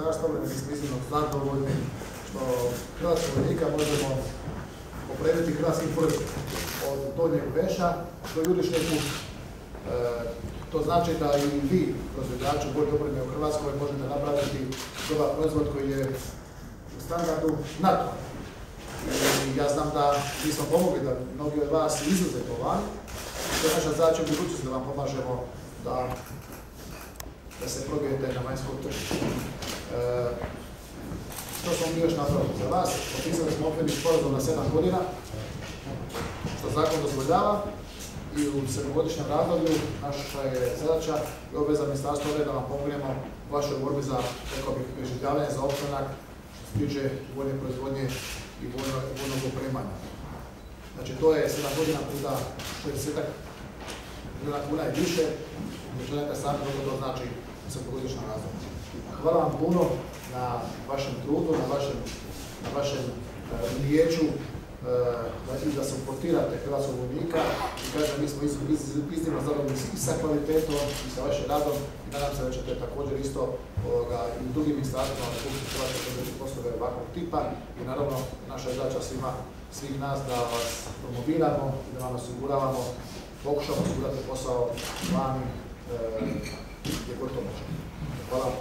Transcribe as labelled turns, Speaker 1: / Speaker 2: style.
Speaker 1: ministarstva obrane, mi smo iznimno zadovoljni što hrvatskog vojnika možemo opremiti hrvatskim proizvodom od Donjeg Veša do Jurišneku. To znači da i vi, proizvođači bolje opreme u Hrvatskoj, možete napraviti dobar proizvod koji je u standardu NATO. I ja znam da mi smo pomogli da mnogi od vas izlaze to van. To je naša zadaća u budućnosti da vam pomažemo da se probijete na vanjskom tržištu. Što smo mi još napravili za vas? Potpisali smo okvirni sporazum na 7 godina, što zakon dozvoljava, i u 7-godišnjem razdoblju naša je zadaća i obveza ministarstva obrane da vam pomognemo u vašoj borbi za, rekao bih, preživljavanje, za opstanak što se tiče vojne proizvodnje i vojnog opremanja. Znači to je 7 godina puta 60 milijuna kuna i više, ne želite sami kako to znači u 7-godišnjem razdoblju. Hvala vam puno na vašem trudu, na vašem riječu da suportirate hrvatskog vojnika i kažem, mi smo iznimno zadovoljni i sa kvalitetom i sa vašim radom i nadam se da ćete također isto i u drugim ministarstvima Republike Hrvatske podržati poslove ovakvog tipa i naravno naša je zadaća svih nas da vas promoviramo i da vam osiguravamo, pokušamo osigurati posao vani gdje god to može. Hvala.